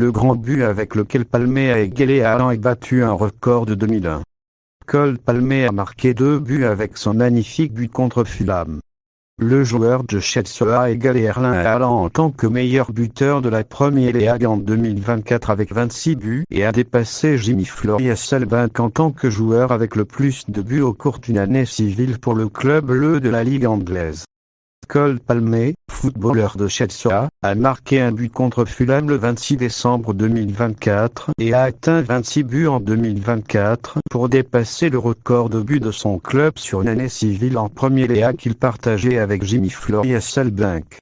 le grand but avec lequel Palmer a égalé Haaland et battu un record de 2001. Cole Palmer a marqué 2 buts avec son magnifique but contre Fulham. Le joueur de Chelsea a égalé Erling Haaland en tant que meilleur buteur de la Premier League en 2024 avec 26 buts et a dépassé Jimmy Floyd-Hasselbaink en tant que joueur avec le plus de buts au cours d'une année civile pour le club bleu de la Ligue anglaise. Cole Palmer, footballeur de Chelsea, a marqué un but contre Fulham le 26 décembre 2024 et a atteint 26 buts en 2024 pour dépasser le record de buts de son club sur une année civile en Premier League qu'il partageait avec Jimmy Floyd-Hasselbaink.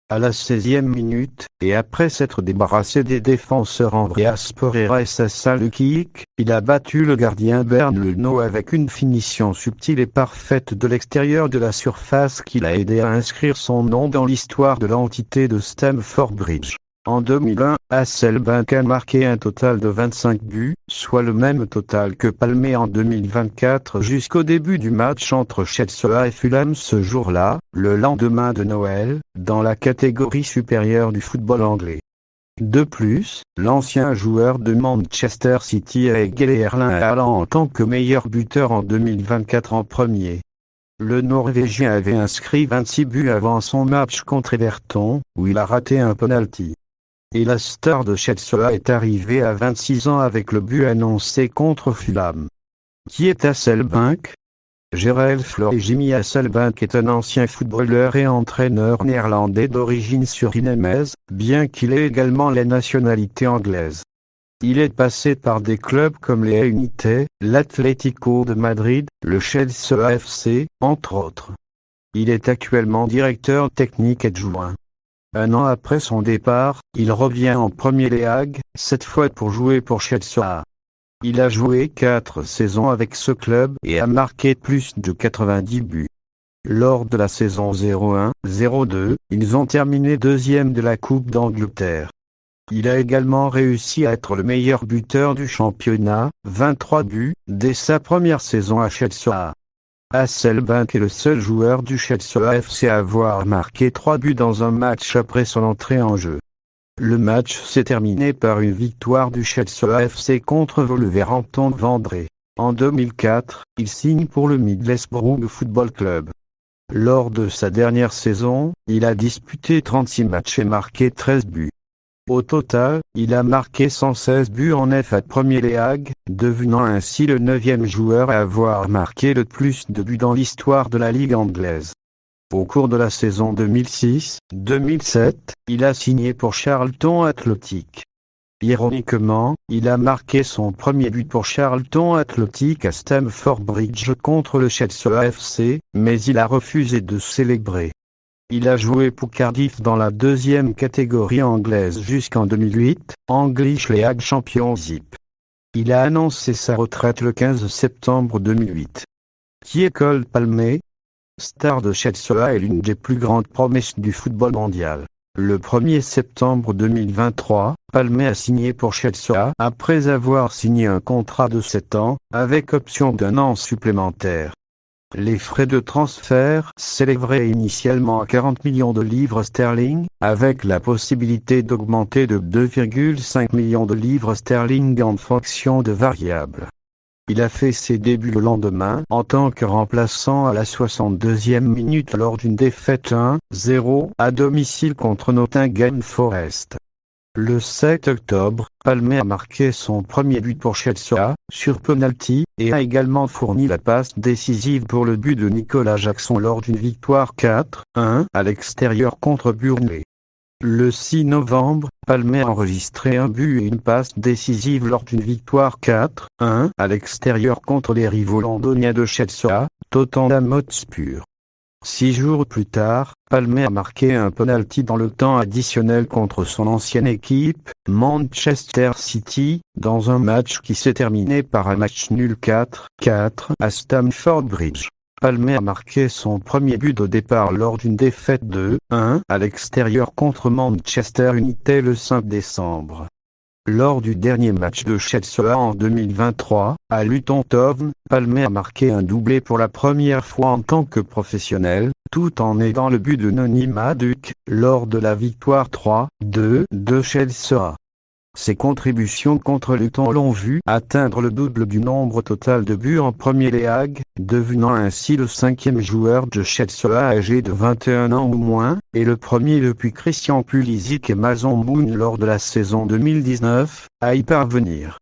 À la 16e minute, et après s'être débarrassé des défenseurs Andreas Pereira et Sasa Lukic, il a battu le gardien Bernd Leno avec une finition subtile et parfaite de l'extérieur de la surface qui l'a aidé à inscrire son nom dans l'histoire de l'entité de Stamford Bridge. En 2001, Hasselbaink a marqué un total de 25 buts, soit le même total que Palmer en 2024 jusqu'au début du match entre Chelsea et Fulham ce jour-là, le lendemain de Noël, dans la catégorie supérieure du football anglais. De plus, l'ancien joueur de Manchester City a égalé Erling Haaland en tant que meilleur buteur en 2024 en premier. Le Norvégien avait inscrit 26 buts avant son match contre Everton, où il a raté un penalty. Et la star de Chelsea est arrivée à 26 ans avec le but annoncé contre Fulham. Qui est Hasselbaink? Gerald Floyd Jimmy Hasselbaink est un ancien footballeur et entraîneur néerlandais d'origine surinamaise, bien qu'il ait également la nationalité anglaise. Il est passé par des clubs comme les United, l'Atlético de Madrid, le Chelsea FC, entre autres. Il est actuellement directeur technique adjoint. Un an après son départ, il revient en Premier League, cette fois pour jouer pour Chelsea. Il a joué 4 saisons avec ce club et a marqué plus de 90 buts. Lors de la saison 01-02, ils ont terminé 2e de la Coupe d'Angleterre. Il a également réussi à être le meilleur buteur du championnat, 23 buts, dès sa première saison à Chelsea. Hasselbaink est le seul joueur du Chelsea FC à avoir marqué 3 buts dans un match après son entrée en jeu. Le match s'est terminé par une victoire du Chelsea FC contre Wolverhampton Wanderers. En 2004, il signe pour le Middlesbrough Football Club. Lors de sa dernière saison, il a disputé 36 matchs et marqué 13 buts. Au total, il a marqué 116 buts en FA Premier League, devenant ainsi le 9e joueur à avoir marqué le plus de buts dans l'histoire de la Ligue anglaise. Au cours de la saison 2006-2007, il a signé pour Charlton Athletic. Ironiquement, il a marqué son premier but pour Charlton Athletic à Stamford Bridge contre le Chelsea FC, mais il a refusé de célébrer. Il a joué pour Cardiff dans la 2e catégorie anglaise jusqu'en 2008, English League Championship. Il a annoncé sa retraite le 15 septembre 2008. Qui est Cole Palmer? Star de Chelsea et l'une des plus grandes promesses du football mondial. Le 1er septembre 2023, Palmer a signé pour Chelsea après avoir signé un contrat de 7 ans, avec option d'1 an supplémentaire. Les frais de transfert s'élèveraient initialement à 40 millions de livres sterling, avec la possibilité d'augmenter de 2,5 millions de livres sterling en fonction de variables. Il a fait ses débuts le lendemain en tant que remplaçant à la 62e minute lors d'une défaite 1-0 à domicile contre Nottingham Forest. Le 7 octobre, Palmer a marqué son premier but pour Chelsea, sur penalty, et a également fourni la passe décisive pour le but de Nicolas Jackson lors d'une victoire 4-1 à l'extérieur contre Burnley. Le 6 novembre, Palmer a enregistré un but et une passe décisive lors d'une victoire 4-1 à l'extérieur contre les rivaux londoniens de Chelsea, Tottenham Hotspur. 6 jours plus tard, Palmer a marqué un penalty dans le temps additionnel contre son ancienne équipe, Manchester City, dans un match qui s'est terminé par un match nul 4-4 à Stamford Bridge. Palmer a marqué son premier but au départ lors d'une défaite 2-1 à l'extérieur contre Manchester United le 5 décembre. Lors du dernier match de Chelsea en 2023, à Luton Town, Palmer a marqué un doublé pour la première fois en tant que professionnel, tout en aidant le but de Noni Madueke, lors de la victoire 3-2 de Chelsea. Ses contributions contre Luton l'ont vu atteindre le double du nombre total de buts en Premier League, devenant ainsi le 5e joueur de Chelsea âgé de 21 ans ou moins, et le premier depuis Christian Pulisic et Mason Mount lors de la saison 2019, à y parvenir.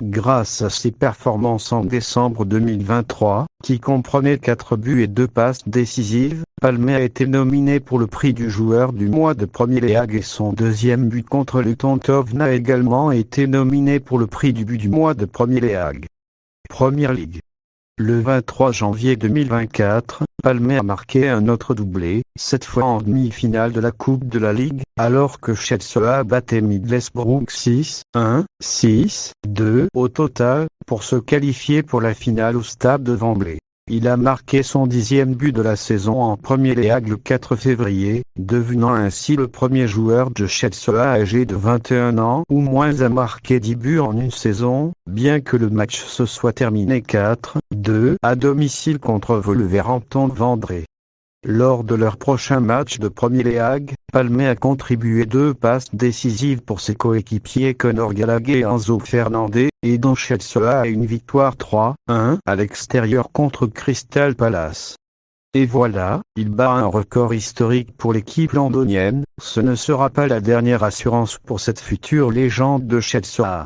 Grâce à ses performances en décembre 2023, qui comprenaient 4 buts et 2 passes décisives, Palmer a été nominé pour le prix du joueur du mois de Premier League et son deuxième but contre Luton Town a également été nominé pour le prix du but du mois de Premier League. Premier League. Le 23 janvier 2024, Palmer a marqué un autre doublé, cette fois en demi-finale de la Coupe de la Ligue, alors que Chelsea battait Middlesbrough 6-1, 6-2 au total, pour se qualifier pour la finale au stade de Wembley. Il a marqué son 10e but de la saison en Premier League le 4 février, devenant ainsi le premier joueur de Chelsea âgé de 21 ans ou moins à marquer 10 buts en une saison, bien que le match se soit terminé 4-2 à domicile contre Wolverhampton Wanderers. Lors de leur prochain match de Premier League, Palmer a contribué 2 passes décisives pour ses coéquipiers Conor Gallagher et Enzo Fernandez, et dont Chelsea a une victoire 3-1 à l'extérieur contre Crystal Palace. Et voilà, il bat un record historique pour l'équipe londonienne, ce ne sera pas la dernière assurance pour cette future légende de Chelsea.